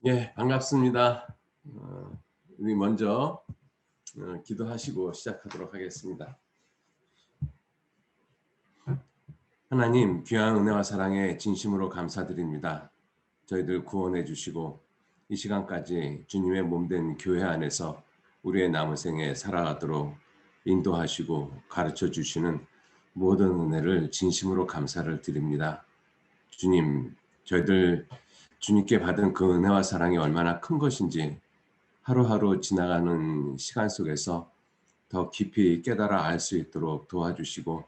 예, 반갑습니다. 우리 먼저 기도하시고 시작하도록 하겠습니다. 하나님, 귀한 은혜와 사랑에 진심으로 감사드립니다. 저희들 구원해 주시고 이 시간까지 주님의 몸된 교회 안에서 우리의 남은 생에 살아가도록 인도하시고 가르쳐 주시는 모든 은혜를 진심으로 감사를 드립니다. 주님, 저희들 주님께 받은 그 은혜와 사랑이 얼마나 큰 것인지 하루하루 지나가는 시간 속에서 더 깊이 깨달아 알 수 있도록 도와주시고,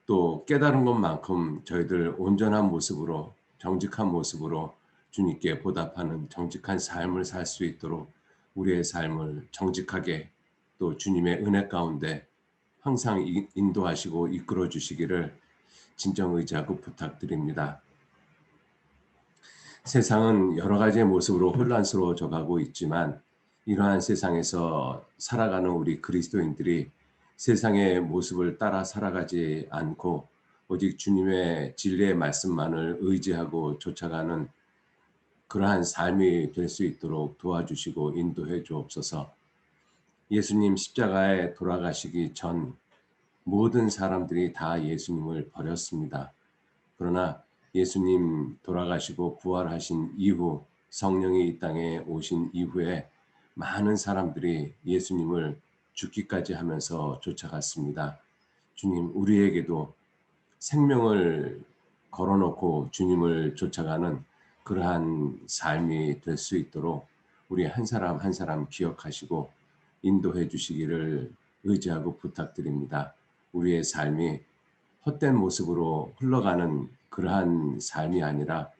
또 깨달은 것만큼 저희들 온전한 모습으로, 정직한 모습으로 주님께 보답하는 정직한 삶을 살 수 있도록 우리의 삶을 정직하게 또 주님의 은혜 가운데 항상 인도하시고 이끌어 주시기를 진정 의지하고 부탁드립니다. 세상은 여러 가지의 모습으로 혼란스러워져 가고 있지만, 이러한 세상에서 살아가는 우리 그리스도인들이 세상의 모습을 따라 살아가지 않고 오직 주님의 진리의 말씀만을 의지하고 쫓아가는 그러한 삶이 될 수 있도록 도와주시고 인도해 주옵소서. 예수님 십자가에 돌아가시기 전 모든 사람들이 다 예수님을 버렸습니다. 그러나 예수님 돌아가시고 부활하신 이후, 성령이 이 땅에 오신 이후에 많은 사람들이 예수님을 죽기까지 하면서 쫓아갔습니다. 주님, 우리에게도 생명을 걸어놓고 주님을 쫓아가는 그러한 삶이 될 수 있도록 우리 한 사람 한 사람 기억하시고 인도해 주시기를 의지하고 부탁드립니다. 우리의 삶이 헛된 모습으로 흘러가는 그러한 삶이 아니라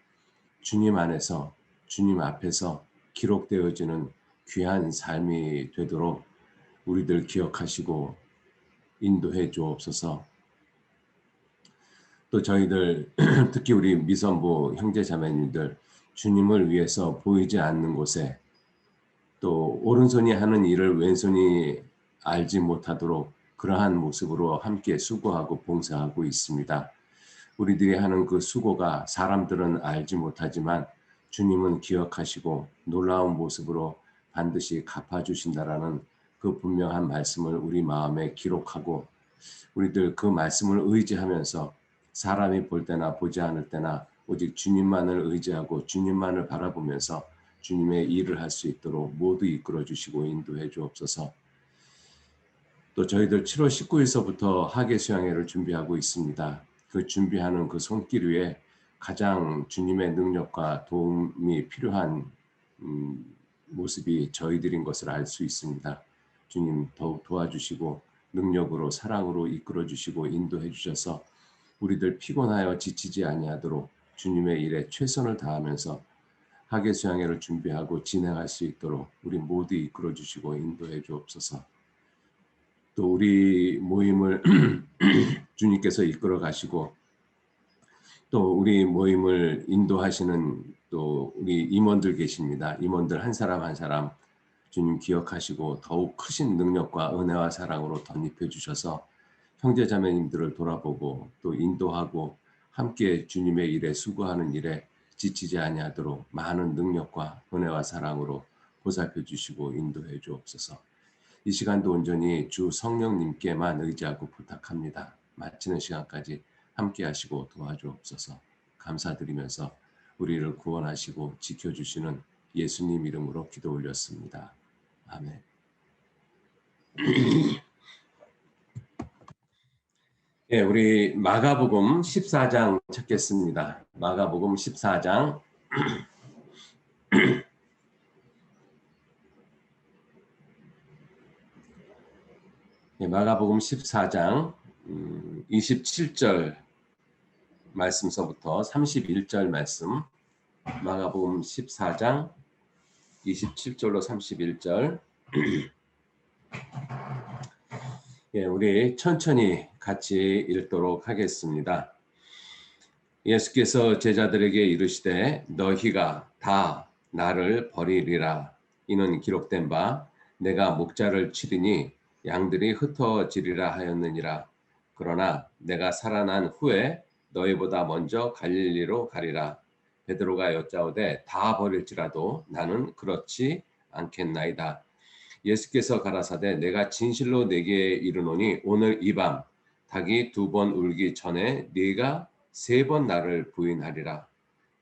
주님 안에서, 주님 앞에서 기록되어지는 귀한 삶이 되도록 우리들 기억하시고 인도해 주옵소서. 또 저희들 특히 우리 미선부 형제 자매님들, 주님을 위해서 보이지 않는 곳에 또 오른손이 하는 일을 왼손이 알지 못하도록 그러한 모습으로 함께 수고하고 봉사하고 있습니다. 우리들이 하는 그 수고가 사람들은 알지 못하지만 주님은 기억하시고 놀라운 모습으로 반드시 갚아주신다라는 그 분명한 말씀을 우리 마음에 기록하고, 우리들 그 말씀을 의지하면서 사람이 볼 때나 보지 않을 때나 오직 주님만을 의지하고 주님만을 바라보면서 주님의 일을 할 수 있도록 모두 이끌어 주시고 인도해 주옵소서. 또 저희들 7월 19일서부터 학예 수양회를 준비하고 있습니다. 그 준비하는 그 손길 위에 가장 주님의 능력과 도움이 필요한 모습이 저희들인 것을 알 수 있습니다. 주님 더욱 도와주시고 능력으로 사랑으로 이끌어 주시고 인도해 주셔서 우리들 피곤하여 지치지 아니하도록 주님의 일에 최선을 다하면서 학예 수양회를 준비하고 진행할 수 있도록 우리 모두 이끌어 주시고 인도해 주옵소서. 또 우리 모임을 주님께서 이끌어 가시고 또 우리 모임을 인도하시는 또 우리 임원들 계십니다. 임원들 한 사람 한 사람 주님 기억하시고 더욱 크신 능력과 은혜와 사랑으로 덧입혀 주셔서 형제 자매님들을 돌아보고 또 인도하고 함께 주님의 일에 수고하는 일에 지치지 아니하도록 많은 능력과 은혜와 사랑으로 보살펴 주시고 인도해 주옵소서. 이 시간도 온전히 주 성령님께만 의지하고 부탁합니다. 마치는 시간까지 함께 하시고 도와주옵소서. 감사드리면서 우리를 구원하시고 지켜주시는 예수님 이름으로 기도 올렸습니다. 아멘. 예, 우리 마가복음 14장 찾겠습니다. 마가복음 14장 예, 마가복음 14장 27절 말씀서부터 31절 말씀, 마가복음 14장 27절로 31절 예, 우리 천천히 같이 읽도록 하겠습니다. 예수께서 제자들에게 이르시되 너희가 다 나를 버리리라. 이는 기록된 바 내가 목자를 치리니 양들이 흩어지리라 하였느니라. 그러나 내가 살아난 후에 너희보다 먼저 갈릴리로 가리라. 베드로가 여짜오되 다 버릴지라도 나는 그렇지 않겠나이다. 예수께서 가라사대 내가 진실로 네게 이르노니 오늘 이 밤 닭이 두 번 울기 전에 네가 세 번 나를 부인하리라.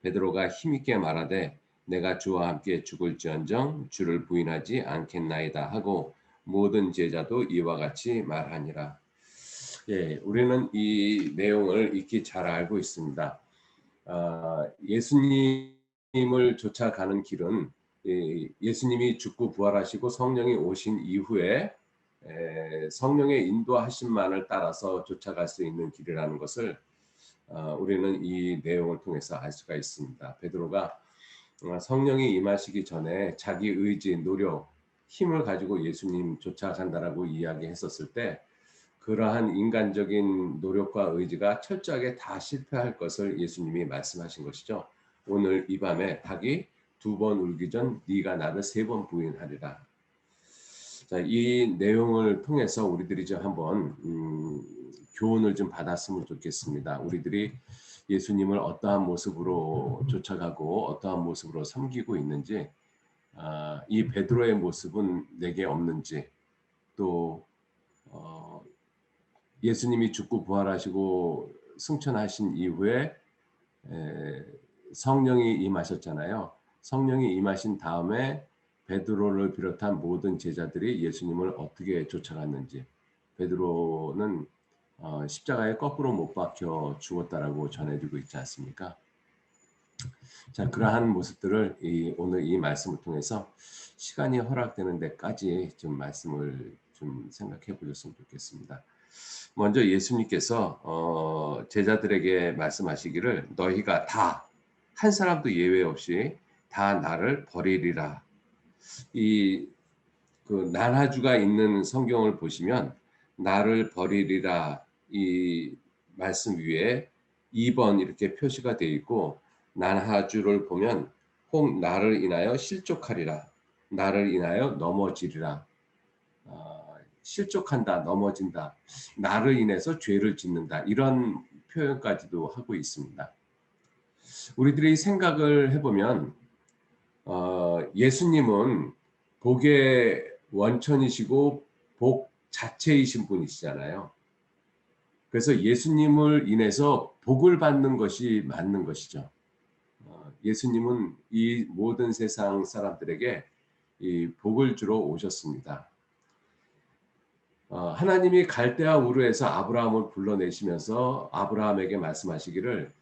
베드로가 힘있게 말하되 내가 주와 함께 죽을지언정 주를 부인하지 않겠나이다 하고 모든 제자도 이와 같이 말하니라. 예, 우리는 이 내용을 익히 잘 알고 있습니다. 예수님을 쫓아가는 길은 예수님이 죽고 부활하시고 성령이 오신 이후에 성령의 인도하심만을 따라서 쫓아갈 수 있는 길이라는 것을 우리는 이 내용을 통해서 알 수가 있습니다. 베드로가 성령이 임하시기 전에 자기 의지, 노력, 힘을 가지고 예수님 쫓아간다라고 이야기했었을 때 그러한 인간적인 노력과 의지가 철저하게 다 실패할 것을 예수님이 말씀하신 것이죠. 오늘 이 밤에 닭이 두 번 울기 전 네가 나를 세 번 부인하리라. 자, 이 내용을 통해서 우리들이 좀 한번 교훈을 좀 받았으면 좋겠습니다. 우리들이 예수님을 어떠한 모습으로 쫓아가고 어떠한 모습으로 섬기고 있는지, 이 베드로의 모습은 내게 없는지, 또 예수님이 죽고 부활하시고 승천하신 이후에 성령이 임하셨잖아요. 성령이 임하신 다음에 베드로를 비롯한 모든 제자들이 예수님을 어떻게 쫓아갔는지, 베드로는 십자가에 거꾸로 못 박혀 죽었다라고 전해지고 있지 않습니까? 자, 그러한 모습들을 오늘 이 말씀을 통해서 시간이 허락되는 데까지 좀 말씀을 좀 생각해 보셨으면 좋겠습니다. 먼저 예수님께서 제자들에게 말씀하시기를 너희가 다 한 사람도 예외 없이 다 나를 버리리라. 이 그 난하주가 있는 성경을 보시면 나를 버리리라 이 말씀 위에 2번 이렇게 표시가 되어 있고 난하주를 보면 혹 나를 인하여 실족하리라. 나를 인하여 넘어지리라. 실족한다, 넘어진다, 나를 인해서 죄를 짓는다 이런 표현까지도 하고 있습니다. 우리들이 생각을 해보면 예수님은 복의 원천이시고 복 자체이신 분이시잖아요. 그래서 예수님을 인해서 복을 받는 것이 맞는 것이죠. 예수님은 이 모든 세상 사람들에게 이 복을 주러 오셨습니다. 하나님이 갈대아 우르에서 아브라함을 불러내시면서 아브라함에게 말씀하시기를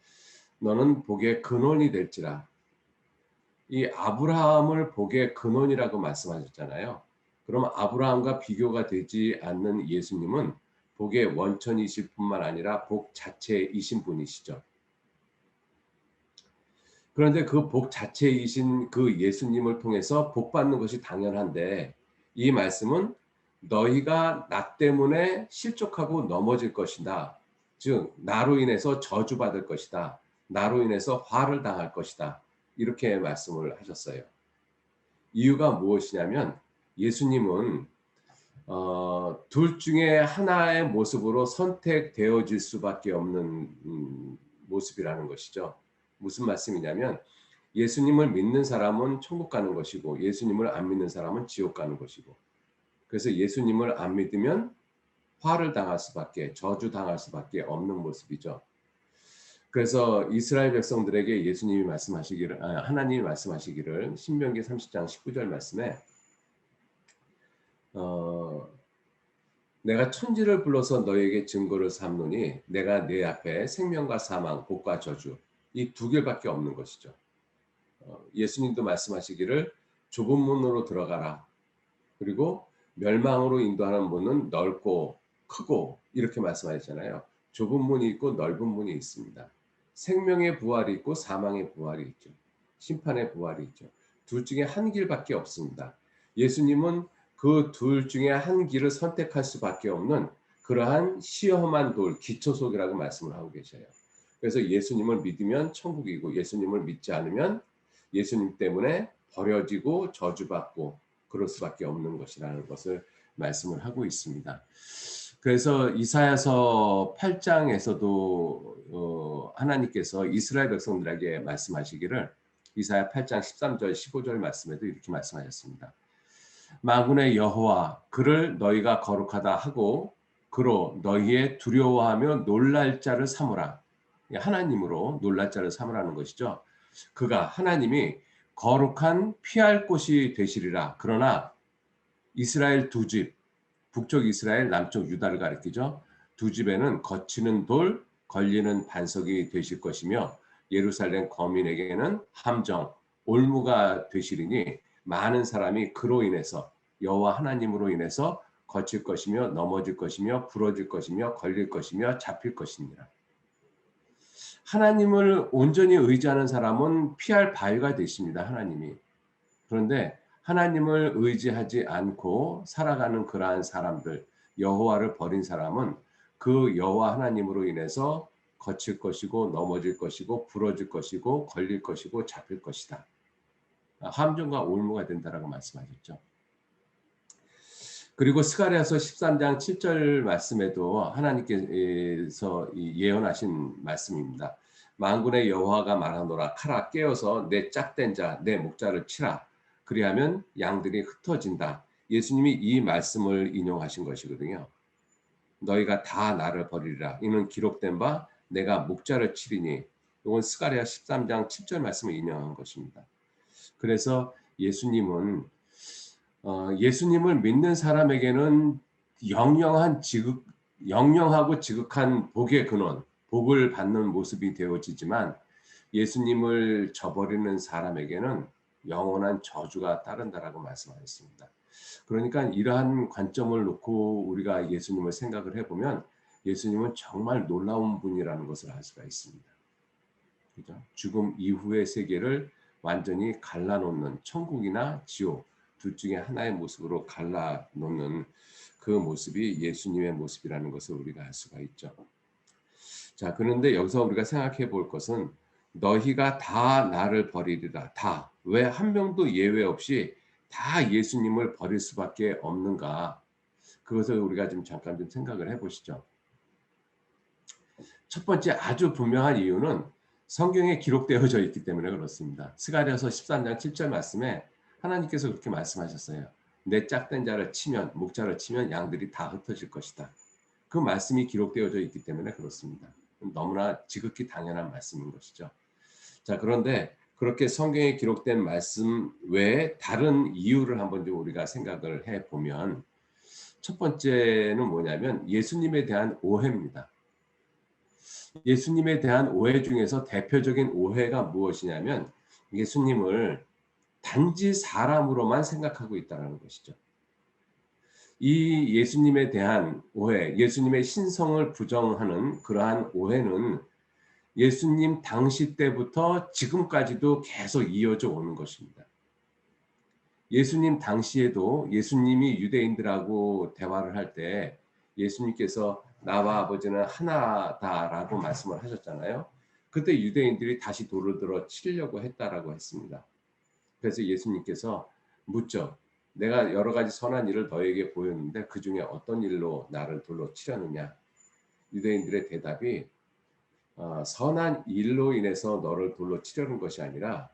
너는 복의 근원이 될지라. 이 아브라함을 복의 근원이라고 말씀하셨잖아요. 그럼 아브라함과 비교가 되지 않는 예수님은 복의 원천이실 뿐만 아니라 복 자체이신 분이시죠. 그런데 그 복 자체이신 그 예수님을 통해서 복 받는 것이 당연한데 이 말씀은 너희가 나 때문에 실족하고 넘어질 것이다. 즉 나로 인해서 저주받을 것이다. 나로 인해서 화를 당할 것이다. 이렇게 말씀을 하셨어요. 이유가 무엇이냐면 예수님은 둘 중에 하나의 모습으로 선택되어질 수밖에 없는 모습이라는 것이죠. 무슨 말씀이냐면 예수님을 믿는 사람은 천국 가는 것이고 예수님을 안 믿는 사람은 지옥 가는 것이고 그래서 예수님을 안 믿으면 화를 당할 수밖에 저주당할 수밖에 없는 모습이죠. 그래서 이스라엘 백성들에게 예수님이 말씀하시기를 하나님이 말씀하시기를 신명기 30장 19절 말씀에 내가 천지를 불러서 너에게 증거를 삼노니 내가 내 앞에 생명과 사망, 복과 저주 이 두 개밖에 없는 것이죠. 예수님도 말씀하시기를 좁은 문으로 들어가라. 그리고 멸망으로 인도하는 문은 넓고 크고 이렇게 말씀하셨잖아요. 좁은 문이 있고 넓은 문이 있습니다. 생명의 부활이 있고 사망의 부활이 있죠. 심판의 부활이 있죠. 둘 중에 한 길밖에 없습니다. 예수님은 그 둘 중에 한 길을 선택할 수밖에 없는 그러한 시험한 돌, 기초속이라고 말씀을 하고 계셔요. 그래서 예수님을 믿으면 천국이고 예수님을 믿지 않으면 예수님 때문에 버려지고 저주받고 그럴 수밖에 없는 것이라는 것을 말씀을 하고 있습니다. 그래서 이사야서 8장에서도 하나님께서 이스라엘 백성들에게 말씀하시기를 이사야 8장 13절 15절 말씀에도 이렇게 말씀하셨습니다. 만군의 여호와 그를 너희가 거룩하다 하고 그로 너희의 두려워하며 놀랄 자를 삼으라. 하나님으로 놀랄 자를 삼으라는 것이죠. 그가 하나님이 거룩한 피할 곳이 되시리라. 그러나 이스라엘 두 집, 북쪽 이스라엘, 남쪽 유다를 가리키죠. 두 집에는 거치는 돌, 걸리는 반석이 되실 것이며 예루살렘 거민에게는 함정, 올무가 되시리니 많은 사람이 그로 인해서 여호와 하나님으로 인해서 거칠 것이며 넘어질 것이며 부러질 것이며 걸릴 것이며 잡힐 것이니라. 하나님을 온전히 의지하는 사람은 피할 바위가 되십니다. 하나님이. 그런데 하나님을 의지하지 않고 살아가는 그러한 사람들, 여호와를 버린 사람은 그 여호와 하나님으로 인해서 거칠 것이고 넘어질 것이고 부러질 것이고 걸릴 것이고 잡힐 것이다. 함정과 올무가 된다라고 말씀하셨죠. 그리고 스가랴서 13장 7절 말씀에도 하나님께서 예언하신 말씀입니다. 만군의 여호와가 말하노라 카라 깨어서 내 짝된 자 내 목자를 치라 그리하면 양들이 흩어진다. 예수님이 이 말씀을 인용하신 것이거든요. 너희가 다 나를 버리리라. 이는 기록된 바 내가 목자를 치리니. 이건 스가랴 13장 7절 말씀을 인용한 것입니다. 그래서 예수님을 믿는 사람에게는 영영하고 지극한 복의 근원, 복을 받는 모습이 되어지지만 예수님을 저버리는 사람에게는 영원한 저주가 따른다라고 말씀하셨습니다. 그러니까 이러한 관점을 놓고 우리가 예수님을 생각을 해보면 예수님은 정말 놀라운 분이라는 것을 알 수가 있습니다. 그죠? 죽음 이후의 세계를 완전히 갈라놓는 천국이나 지옥 둘 중에 하나의 모습으로 갈라놓는 그 모습이 예수님의 모습이라는 것을 우리가 알 수가 있죠. 자, 그런데 여기서 우리가 생각해 볼 것은 너희가 다 나를 버리리라. 다. 왜 한 명도 예외 없이 다 예수님을 버릴 수밖에 없는가? 그것을 우리가 좀 잠깐 좀 생각을 해보시죠. 첫 번째 아주 분명한 이유는 성경에 기록되어져 있기 때문에 그렇습니다. 스가랴서 13장 7절 말씀에 하나님께서 그렇게 말씀하셨어요. 내 짝된 자를 치면 목자를 치면 양들이 다 흩어질 것이다. 그 말씀이 기록되어져 있기 때문에 그렇습니다. 너무나 지극히 당연한 말씀인 것이죠. 자, 그런데 그렇게 성경에 기록된 말씀 외에 다른 이유를 한번 좀 우리가 생각을 해보면 첫 번째는 뭐냐면 예수님에 대한 오해입니다. 예수님에 대한 오해 중에서 대표적인 오해가 무엇이냐면 예수님을 단지 사람으로만 생각하고 있다는 것이죠. 이 예수님에 대한 오해, 예수님의 신성을 부정하는 그러한 오해는 예수님 당시 때부터 지금까지도 계속 이어져 오는 것입니다. 예수님 당시에도 예수님이 유대인들하고 대화를 할 때 예수님께서 나와 아버지는 하나다라고 말씀을 하셨잖아요. 그때 유대인들이 다시 돌을 들어 치려고 했다라고 했습니다. 그래서 예수님께서 묻죠. 내가 여러 가지 선한 일을 너에게 보였는데 그 중에 어떤 일로 나를 돌로 치려느냐. 유대인들의 대답이 선한 일로 인해서 너를 돌로 치려는 것이 아니라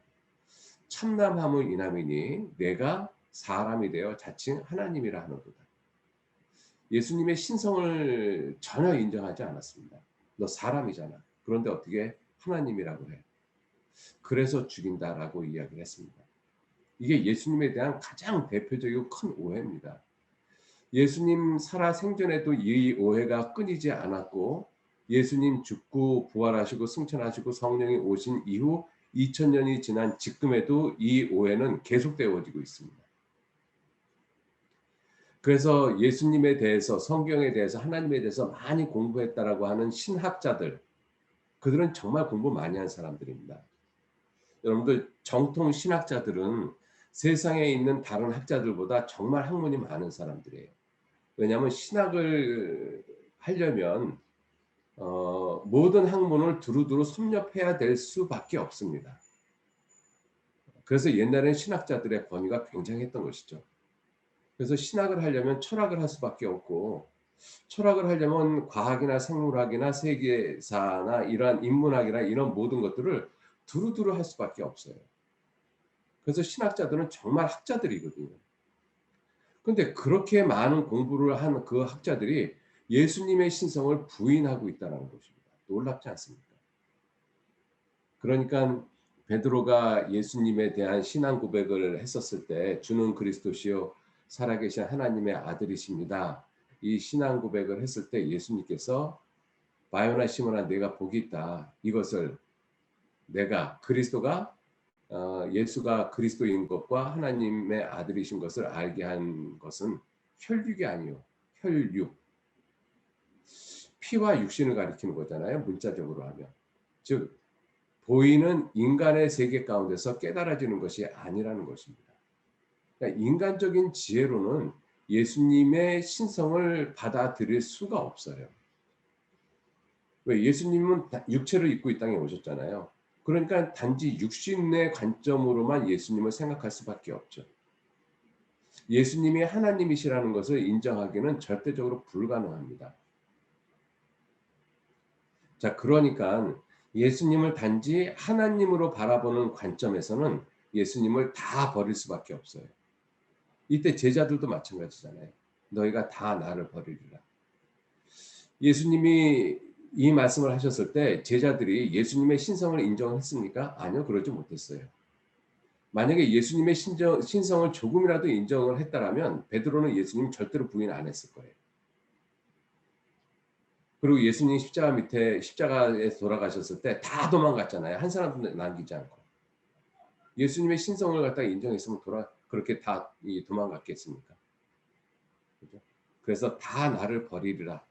참남함을 인함이니 내가 사람이 되어 자칭 하나님이라 하는도다. 예수님의 신성을 전혀 인정하지 않았습니다. 너 사람이잖아. 그런데 어떻게 하나님이라고 해. 그래서 죽인다라고 이야기를 했습니다. 이게 예수님에 대한 가장 대표적이고 큰 오해입니다. 예수님 살아 생전에도 이 오해가 끊이지 않았고 예수님 죽고 부활하시고 승천하시고 성령이 오신 이후 2000년이 지난 지금에도 이 오해는 계속되어지고 있습니다. 그래서 예수님에 대해서 성경에 대해서 하나님에 대해서 많이 공부했다라고 하는 신학자들 그들은 정말 공부 많이 한 사람들입니다. 여러분들 정통 신학자들은 세상에 있는 다른 학자들보다 정말 학문이 많은 사람들이에요. 왜냐하면 신학을 하려면 모든 학문을 두루두루 섭렵해야 될 수밖에 없습니다. 그래서 옛날에는 신학자들의 권위가 굉장했던 것이죠. 그래서 신학을 하려면 철학을 할 수밖에 없고 철학을 하려면 과학이나 생물학이나 세계사나 이러한 인문학이나 이런 모든 것들을 두루두루 할 수밖에 없어요. 그래서 신학자들은 정말 학자들이거든요. 근데 그렇게 많은 공부를 한 그 학자들이 예수님의 신성을 부인하고 있다라는 것입니다. 놀랍지 않습니까? 그러니깐 베드로가 예수님에 대한 신앙 고백을 했었을 때 "주는 그리스도시요 살아계신 하나님의 아들이십니다." 이 신앙 고백을 했을 때 예수님께서 "바요나 시몬아 네가 복이 있다. 이것을 내가 그리스도가 예수가 그리스도인 것과 하나님의 아들이신 것을 알게 한 것은 혈육이 아니요 혈육." 피와 육신을 가리키는 거잖아요, 문자적으로 하면. 즉 보이는 인간의 세계 가운데서 깨달아지는 것이 아니라는 것입니다. 그러니까 인간적인 지혜로는 예수님의 신성을 받아들일 수가 없어요. 왜 예수님은 육체를 입고 이 땅에 오셨잖아요. 그러니까 단지 육신의 관점으로만 예수님을 생각할 수밖에 없죠. 예수님이 하나님이시라는 것을 인정하기는 절대적으로 불가능합니다. 자, 그러니까 예수님을 단지 하나님으로 바라보는 관점에서는 예수님을 다 버릴 수밖에 없어요. 이때 제자들도 마찬가지잖아요. 너희가 다 나를 버리리라. 예수님이 이 말씀을 하셨을 때 제자들이 예수님의 신성을 인정했습니까? 아니요, 그러지 못했어요. 만약에 예수님의 신성을 조금이라도 인정을 했다라면 베드로는 예수님 절대로 부인 안 했을 거예요. 그리고 예수님 십자가 밑에 십자가에서 돌아가셨을 때 다 도망갔잖아요. 한 사람도 남기지 않고. 예수님의 신성을 갖다가 인정했으면 그렇게 다 도망갔겠습니까? 그죠? 그래서 다 나를 버리리라.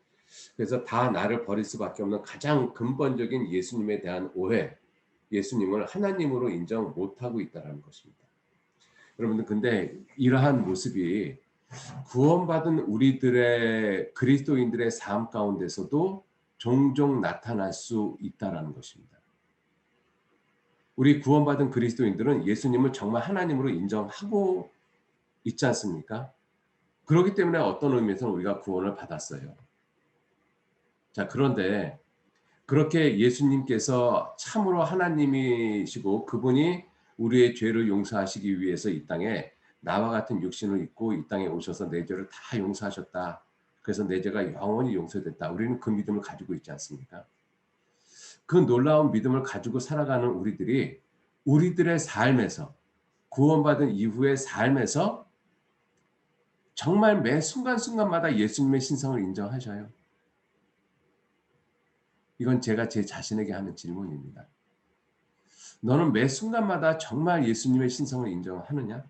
그래서 다 나를 버릴 수밖에 없는 가장 근본적인 예수님에 대한 오해, 예수님을 하나님으로 인정 못하고 있다는 것입니다. 여러분들 근데 이러한 모습이 구원받은 우리들의 그리스도인들의 삶 가운데서도 종종 나타날 수 있다는 것입니다. 우리 구원받은 그리스도인들은 예수님을 정말 하나님으로 인정하고 있지 않습니까? 그렇기 때문에 어떤 의미에서는 우리가 구원을 받았어요. 자, 그런데 그렇게 예수님께서 참으로 하나님이시고 그분이 우리의 죄를 용서하시기 위해서 이 땅에 나와 같은 육신을 입고 이 땅에 오셔서 내 죄를 다 용서하셨다. 그래서 내 죄가 영원히 용서됐다. 우리는 그 믿음을 가지고 있지 않습니까? 그 놀라운 믿음을 가지고 살아가는 우리들이 우리들의 삶에서 구원받은 이후의 삶에서 정말 매 순간순간마다 예수님의 신성을 인정하셔요. 이건 제가 제 자신에게 하는 질문입니다. 너는 매 순간마다 정말 예수님의 신성을 인정하느냐?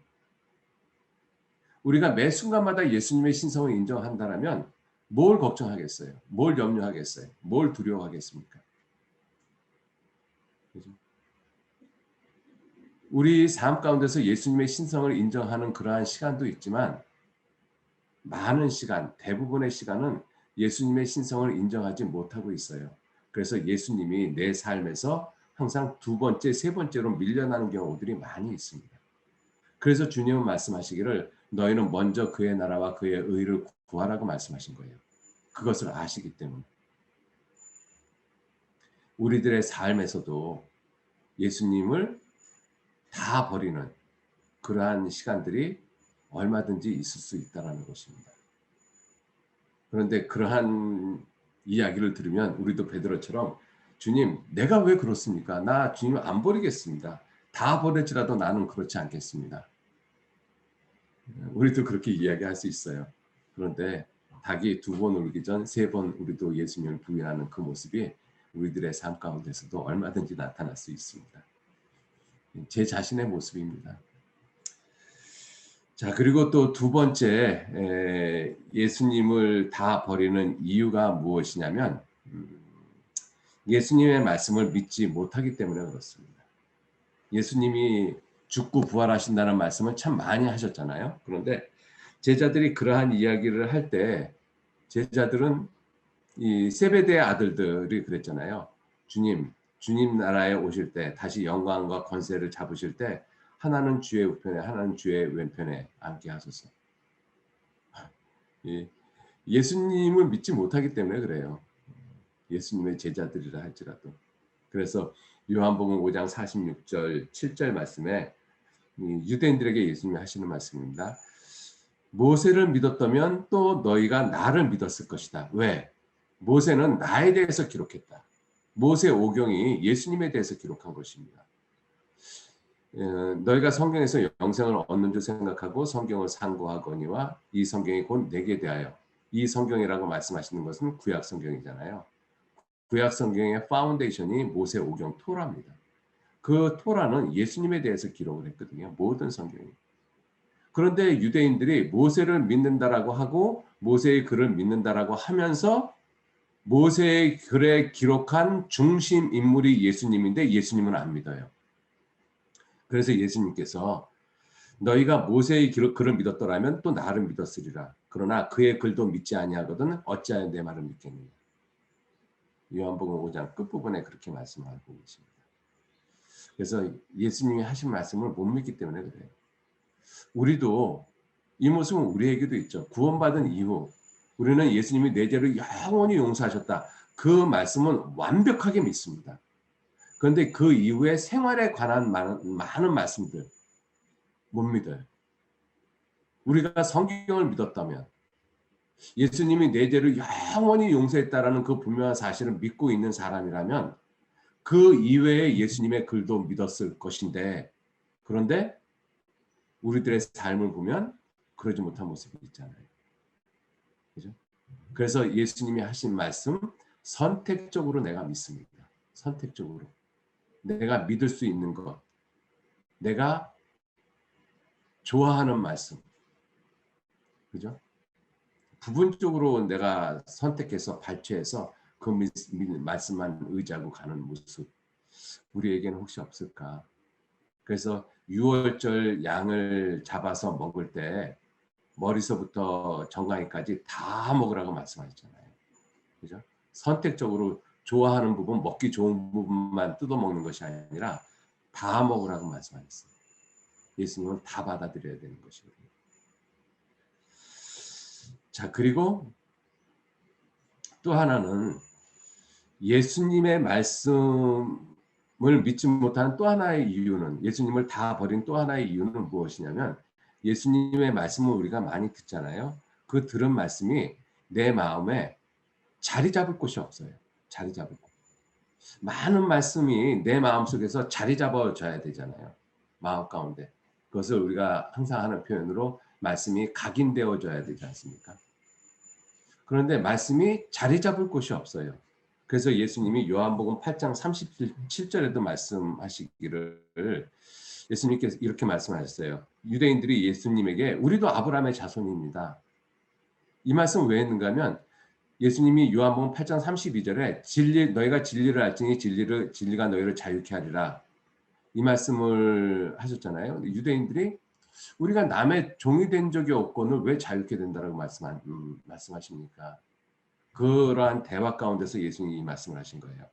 우리가 매 순간마다 예수님의 신성을 인정한다면 뭘 걱정하겠어요? 뭘 염려하겠어요? 뭘 두려워하겠습니까? 그죠? 우리 삶 가운데서 예수님의 신성을 인정하는 그러한 시간도 있지만 많은 시간, 대부분의 시간은 예수님의 신성을 인정하지 못하고 있어요. 그래서 예수님이 내 삶에서 항상 두 번째, 세 번째로 밀려나는 경우들이 많이 있습니다. 그래서 주님은 말씀하시기를 너희는 먼저 그의 나라와 그의 의를 구하라고 말씀하신 거예요. 그것을 아시기 때문에. 우리들의 삶에서도 예수님을 다 버리는 그러한 시간들이 얼마든지 있을 수 있다는 것입니다. 그런데 그러한 이야기를 들으면 우리도 베드로처럼 주님, 내가 왜 그렇습니까? 나 주님 안 버리겠습니다. 다 버릴지라도 나는 그렇지 않겠습니다. 우리도 그렇게 이야기할 수 있어요. 그런데 닭이 두 번 울기 전 세 번 우리도 예수님을 부인하는 그 모습이 우리들의 삶 가운데서도 얼마든지 나타날 수 있습니다. 제 자신의 모습입니다. 자, 그리고 또 두 번째 예수님을 다 버리는 이유가 무엇이냐면 예수님의 말씀을 믿지 못하기 때문에 그렇습니다. 예수님이 죽고 부활하신다는 말씀을 참 많이 하셨잖아요. 그런데 제자들이 그러한 이야기를 할 때 제자들은 이 세베대의 아들들이 그랬잖아요. 주님 나라에 오실 때 다시 영광과 권세를 잡으실 때 하나는 주의 우편에 하나는 주의 왼편에 앉게 하소서. 이 예수님을 믿지 못하기 때문에 그래요. 예수님의 제자들이라 할지라도. 그래서 요한복음 5장 46절 7절 말씀에 유대인들에게 예수님이 하시는 말씀입니다. 모세를 믿었다면 또 너희가 나를 믿었을 것이다. 왜? 모세는 나에 대해서 기록했다. 모세 오경이 예수님에 대해서 기록한 것입니다. 너희가 성경에서 영생을 얻는 줄 생각하고 성경을 상고하거니와 이 성경이 곧 내게 대하여, 이 성경이라고 말씀하시는 것은 구약 성경이잖아요. 구약 성경의 파운데이션이 모세 오경 토라입니다. 그 토라는 예수님에 대해서 기록을 했거든요. 모든 성경이. 그런데 유대인들이 모세를 믿는다라고 하고 모세의 글을 믿는다라고 하면서 모세의 글에 기록한 중심 인물이 예수님인데 예수님은 안 믿어요. 그래서 예수님께서 너희가 모세의 글을 믿었더라면 또 나를 믿었으리라. 그러나 그의 글도 믿지 아니하거든 어찌하여 내 말을 믿겠느냐. 요한복음 5장 끝부분에 그렇게 말씀하고 계십니다. 그래서 예수님이 하신 말씀을 못 믿기 때문에 그래요. 우리도 이 모습은 우리에게도 있죠. 구원받은 이후 우리는 예수님이 내 죄를 영원히 용서하셨다. 그 말씀은 완벽하게 믿습니다. 그런데 그 이후에 생활에 관한 많은 말씀들 못 믿어요. 우리가 성경을 믿었다면 예수님이 내 죄를 영원히 용서했다라는 그 분명한 사실을 믿고 있는 사람이라면 그 이외에 예수님의 글도 믿었을 것인데 그런데 우리들의 삶을 보면 그러지 못한 모습이 있잖아요. 그죠? 그래서 예수님이 하신 말씀 선택적으로 내가 믿습니다. 선택적으로. 내가 믿을 수 있는 것. 내가 좋아하는 말씀. 그죠? 부분적으로 내가 선택해서 발췌해서 그 말씀만 의지하고 가는 모습. 우리에게는 혹시 없을까? 그래서 6월절 양을 잡아서 먹을 때 머리서부터 정강이까지 다 먹으라고 말씀하셨잖아요. 그죠? 선택적으로 좋아하는 부분, 먹기 좋은 부분만 뜯어 먹는 것이 아니라 다 먹으라고 말씀하셨어요. 예수님은 다 받아들여야 되는 것이거든요. 자, 그리고 또 하나는 예수님의 말씀을 믿지 못하는 또 하나의 이유는 예수님을 다 버린 또 하나의 이유는 무엇이냐면 예수님의 말씀을 우리가 많이 듣잖아요. 그 들은 말씀이 내 마음에 자리 잡을 곳이 없어요. 자리 잡을 곳. 많은 말씀이 내 마음속에서 자리 잡아줘야 되잖아요. 마음 가운데. 그것을 우리가 항상 하는 표현으로 말씀이 각인되어져야 되지 않습니까? 그런데 말씀이 자리 잡을 곳이 없어요. 그래서 예수님이 요한복음 8장 37절에도 말씀하시기를 예수님께서 이렇게 말씀하셨어요. 유대인들이 예수님에게 우리도 아브라함의 자손입니다. 이 말씀 왜 했는가 하면 예수님이 요한복음 8장 32절에 너희가 진리를 알지니 진리가 너희를 자유케 하리라. 이 말씀을 하셨잖아요. 유대인들이 우리가 남의 종이 된 적이 없고는 왜 자유케 된다라고 말씀하십니까? 그러한 대화 가운데서 예수님이 이 말씀을 하신 거예요.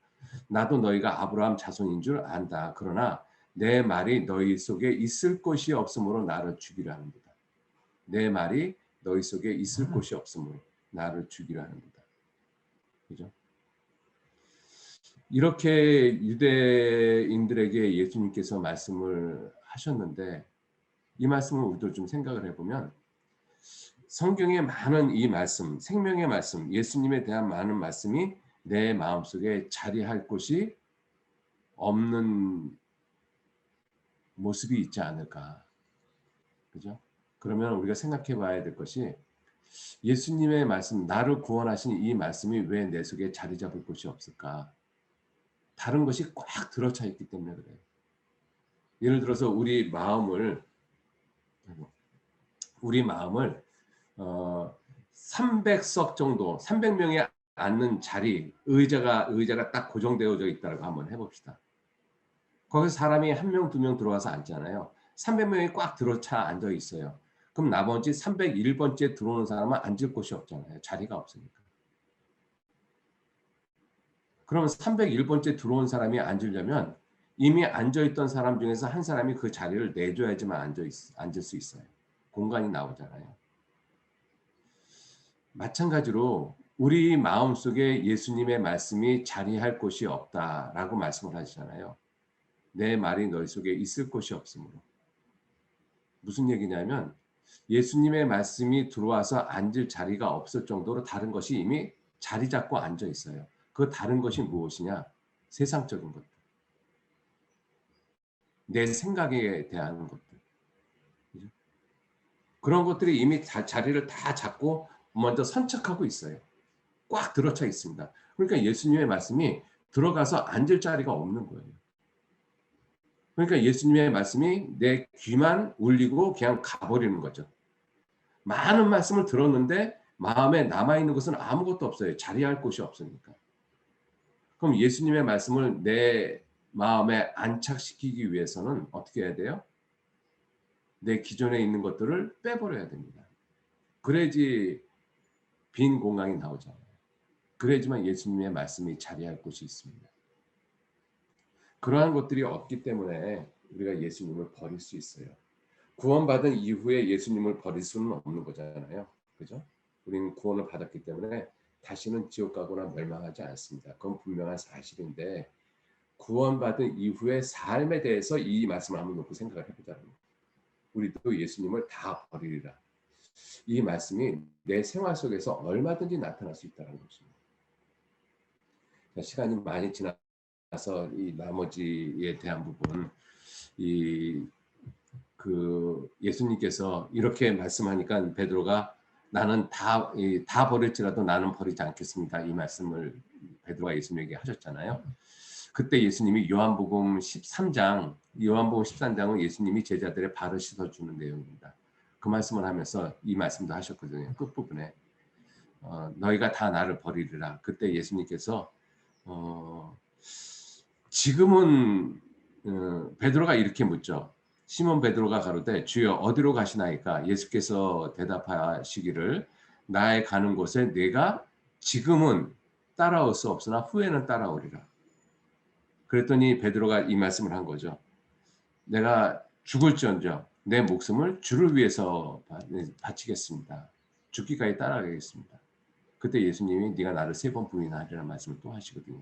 나도 너희가 아브라함 자손인 줄 안다. 그러나 내 말이 너희 속에 있을 곳이 없으므로 나를 죽이려 하는도다. 내 말이 너희 속에 있을 곳이 없으므로 나를 죽이려 하는도다. 그죠? 이렇게 유대인들에게 예수님께서 말씀을 하셨는데 이 말씀을 우리도 좀 생각을 해보면 성경의 많은 이 말씀, 생명의 말씀, 예수님에 대한 많은 말씀이 내 마음속에 자리할 곳이 없는 모습이 있지 않을까. 그죠? 그러면 우리가 생각해 봐야 될 것이 예수님의 말씀, 나를 구원하신 이 말씀이 왜 내 속에 자리 잡을 곳이 없을까? 다른 것이 꽉 들어차 있기 때문에 그래요. 예를 들어서 우리 마음을 300석 정도, 300명이 앉는 자리, 의자가 딱 고정되어져 있다고 한번 해봅시다. 거기서 사람이 1명, 2명 들어와서 앉잖아요. 300명이 꽉 들어차 앉아 있어요. 그럼 나머지 301번째 들어오는 사람은 앉을 곳이 없잖아요. 자리가 없으니까. 그러면 301번째 들어온 사람이 앉으려면 이미 앉아있던 사람 중에서 한 사람이 그 자리를 내줘야지만 앉을 수 있어요. 공간이 나오잖아요. 마찬가지로 우리 마음속에 예수님의 말씀이 자리할 곳이 없다라고 말씀을 하시잖아요. 내 말이 너희 속에 있을 곳이 없으므로. 무슨 얘기냐면 예수님의 말씀이 들어와서 앉을 자리가 없을 정도로 다른 것이 이미 자리 잡고 앉아 있어요. 그 다른 것이 무엇이냐? 세상적인 것들. 내 생각에 대한 것들. 그죠? 그런 것들이 이미 자리를 다 잡고 먼저 선착하고 있어요. 꽉 들어차 있습니다. 그러니까 예수님의 말씀이 들어가서 앉을 자리가 없는 거예요. 그러니까 예수님의 말씀이 내 귀만 울리고 그냥 가버리는 거죠. 많은 말씀을 들었는데 마음에 남아있는 것은 아무것도 없어요. 자리할 곳이 없으니까. 그럼 예수님의 말씀을 내 마음에 안착시키기 위해서는 어떻게 해야 돼요? 내 기존에 있는 것들을 빼버려야 됩니다. 그래야지 빈 공간이 나오잖아요. 그래야지만 예수님의 말씀이 자리할 곳이 있습니다. 그러한 것들이 없기 때문에 우리가 예수님을 버릴 수 있어요. 구원받은 이후에 예수님을 버릴 수는 없는 거잖아요. 그죠? 우리는 구원을 받았기 때문에 다시는 지옥 가거나 멸망하지 않습니다. 그건 분명한 사실인데 구원받은 이후의 삶에 대해서 이 말씀을 한번 놓고 생각을 해보자는 거예요. 우리도 예수님을 다 버리리라. 이 말씀이 내 생활 속에서 얼마든지 나타날 수 있다는 것입니다. 시간이 많이 지나서 이 나머지에 대한 부분, 예수님께서 이렇게 말씀하니까 베드로가 나는 다 버릴지라도 나는 버리지 않겠습니다. 이 말씀을 베드로가 예수님에게 하셨잖아요. 그때 예수님이 요한복음 13장은 예수님이 제자들의 발을 씻어주는 내용입니다. 그 말씀을 하면서 이 말씀도 하셨거든요. 끝부분에 너희가 다 나를 버리리라. 그때 예수님께서 지금은 베드로가 이렇게 묻죠. 시몬 베드로가 가로되 주여 어디로 가시나이까? 예수께서 대답하시기를 나의 가는 곳에 내가 지금은 따라올 수 없으나 후에는 따라오리라. 그랬더니 베드로가 이 말씀을 한 거죠. 내가 죽을지언정 내 목숨을 주를 위해서 바치겠습니다. 죽기까지 따라가겠습니다. 그때 예수님이 네가 나를 3번 부인하리라는 말씀을 또 하시거든요.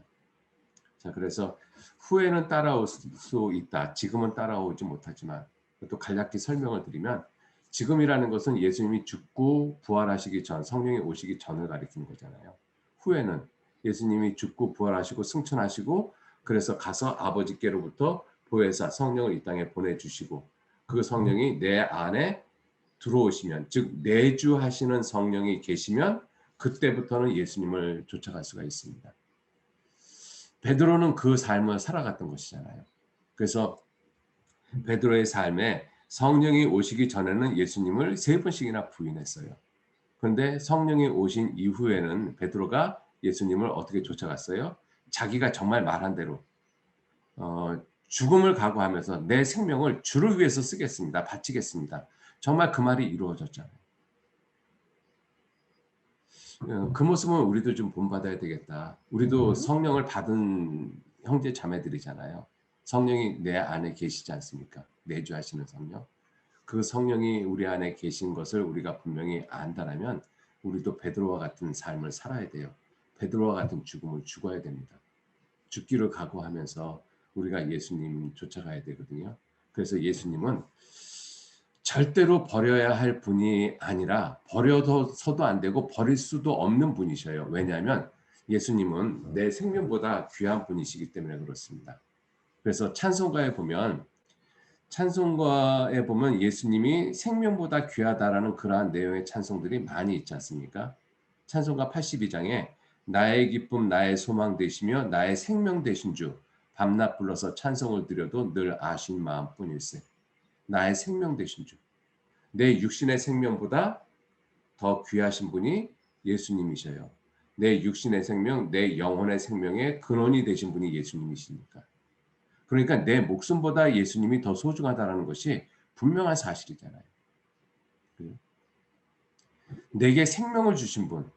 자, 그래서 후에는 따라올 수 있다. 지금은 따라오지 못하지만 또 간략히 설명을 드리면 지금이라는 것은 예수님이 죽고 부활하시기 전, 성령이 오시기 전을 가리키는 거잖아요. 후에는 예수님이 죽고 부활하시고 승천하시고 그래서 가서 아버지께로부터 보혜사 성령을 이 땅에 보내주시고 그 성령이 내 안에 들어오시면, 즉 내주하시는 성령이 계시면 그때부터는 예수님을 쫓아갈 수가 있습니다. 베드로는 그 삶을 살아갔던 것이잖아요. 그래서 베드로의 삶에 성령이 오시기 전에는 예수님을 3번씩이나 부인했어요. 그런데 성령이 오신 이후에는 베드로가 예수님을 어떻게 쫓아갔어요? 자기가 정말 말한 대로 죽음을 각오하면서 내 생명을 주를 위해서 쓰겠습니다. 바치겠습니다. 정말 그 말이 이루어졌잖아요. 그 모습은 우리도 좀 본받아야 되겠다. 우리도 성령을 받은 형제 자매들이잖아요. 성령이 내 안에 계시지 않습니까? 내주하시는 성령. 그 성령이 우리 안에 계신 것을 우리가 분명히 안다라면 우리도 베드로와 같은 삶을 살아야 돼요. 베드로와 같은 죽음을 죽어야 됩니다. 죽기를 각오하면서 우리가 예수님 쫓아가야 되거든요. 그래서 예수님은 절대로 버려야 할 분이 아니라 버려서도 안 되고 버릴 수도 없는 분이셔요. 왜냐하면 예수님은 내 생명보다 귀한 분이시기 때문에 그렇습니다. 그래서 찬송가에 보면 예수님이 생명보다 귀하다라는 그러한 내용의 찬송들이 많이 있지 않습니까? 찬송가 82장에 나의 기쁨 나의 소망 되시며 나의 생명 되신 주 밤낮 불러서 찬송을 드려도 늘 아신 마음뿐일세. 나의 생명 되신 주. 내 육신의 생명보다 더 귀하신 분이 예수님이셔요. 내 육신의 생명, 내 영혼의 생명의 근원이 되신 분이 예수님이시니까. 그러니까 내 목숨보다 예수님이 더 소중하다는 것이 분명한 사실이잖아요. 내게 생명을 주신 분,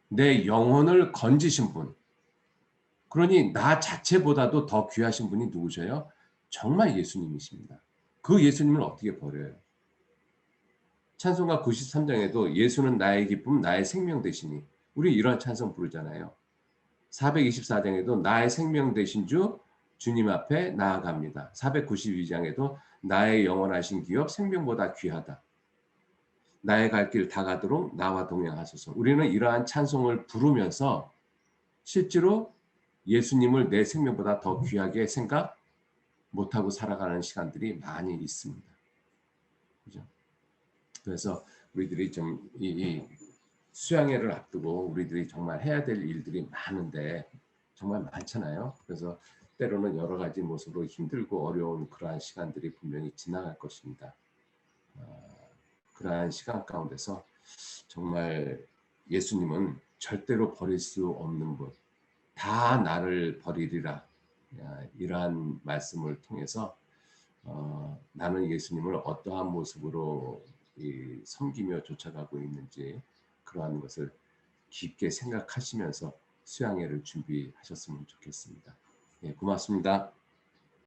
내 영혼을 건지신 분, 그러니 나 자체보다도 더 귀하신 분이 누구셔요? 정말 예수님이십니다. 그 예수님을 어떻게 버려요? 찬송가 93장에도 예수는 나의 기쁨, 나의 생명 되시니 우리 이런 찬송 부르잖아요. 424장에도 나의 생명 되신 주 주님 앞에 나아갑니다. 492장에도 나의 영원하신 기업 생명보다 귀하다. 나의 갈 길 다 가도록 나와 동행하소서. 우리는 이러한 찬송을 부르면서 실제로 예수님을 내 생명보다 더 귀하게 생각 못하고 살아가는 시간들이 많이 있습니다. 그죠? 그래서 우리들이 좀 이 수양회를 앞두고 우리들이 정말 해야 될 일들이 많은데 정말 많잖아요. 그래서 때로는 여러 가지 모습으로 힘들고 어려운 그러한 시간들이 분명히 지나갈 것입니다. 그러한 시간 가운데서 정말 예수님은 절대로 버릴 수 없는 분, 다 나를 버리리라. 이러한 말씀을 통해서 나는 예수님을 어떠한 모습으로 섬기며 쫓아가고 있는지 그러한 것을 깊게 생각하시면서 수양회를 준비하셨으면 좋겠습니다. 예, 고맙습니다.